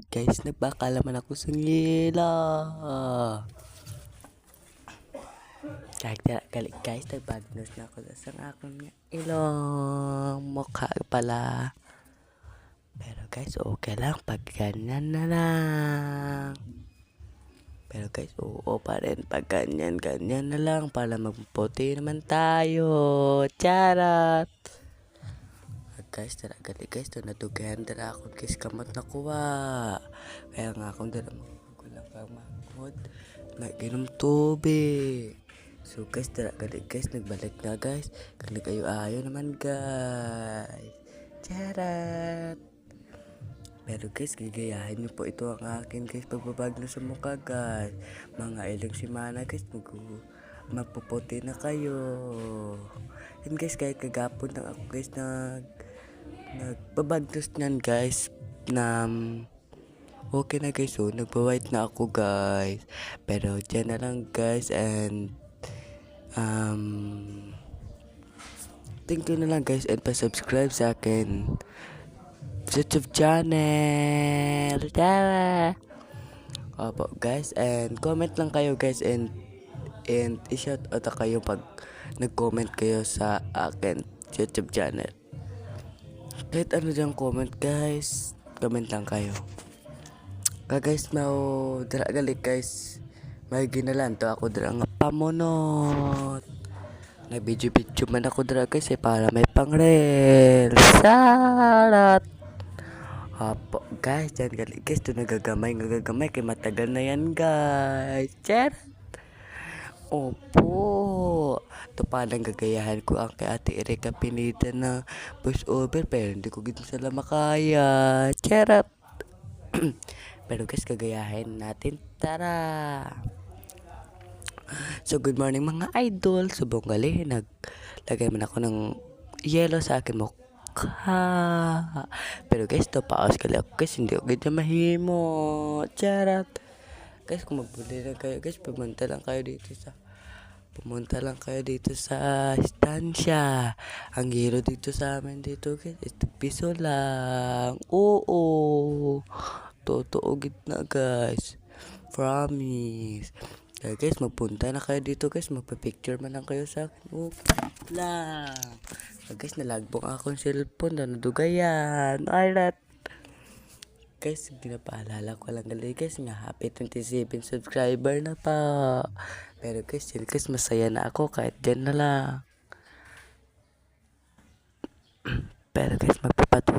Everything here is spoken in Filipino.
Guys, nagbakalaman ako sa ngila. Kaya guys, nagbagnos na ako sa akong ilong mukha pala. Pero guys, okay lang pag ganyan na lang. Pero guys, oo pa rin pag ganyan na lang para magputi naman tayo. Charot! Guys, tara gali guys, to natugayan tara ako guys kamot na kuha. Kaya nga akong dala magulang pa mahod. Nag-inom tubig. So guys, tara gali guys, nagbalik na guys. Kag nag-ayo-ayo naman guys. Charot! Pero guys, gagayahin niyo po ito ang akin guys pagbabagno sa mukha guys. Mga ilang simana guys, magpuputi na kayo. And guys, kahit kagapon lang ako guys nagbabagnos niyan guys na okay na guys. So nagpa-white na ako guys. Pero dyan na lang guys. And thank you na lang guys. And pa-subscribe sa akin YouTube channel. Tara! Opo guys. And comment lang kayo guys. And i-shout out kayo pag nag-comment kayo sa akin YouTube channel. Kahit ano dyan comment guys. Comment lang kayo. Guys, mau dira gali guys. May ginalan to ako dira nga pamunot. Nag-video man ako dira guys para may pang-reel. Sarat! Apo guys, dyan gali guys. Ito nagagamay kay matagal na yan guys. Chat! Opo. Ito palang gagayahan ko ang kay Ate Erika Pineda na voice over pero hindi ko gito sila makaya. Charot. Pero guys, gagayahin natin. Tara. So good morning mga idol. Subong gali naglagay man ako ng yellow sa akin mukha. Pero guys, to paos gali ako guys, hindi ko gito mahimo. Charot. Guys, kung magbuli lang kayo guys, pumunta lang kayo dito sa estansya. Ang hero dito sa amin dito guys is piso lang. Oo. Totoo gitna guys. Promise. Kaya guys, magpunta na kayo dito guys. Magpa-picture man lang kayo sa akin. Okay lang. Kaya guys, nalagbong akong cellphone na nadugayan. Alright. Guys, pinapaalala ko lang gali guys nga happy 27 subscriber na pa. Pero guys, yun guys, masaya na ako kahit dyan na lang. Pero guys, magpapatuloy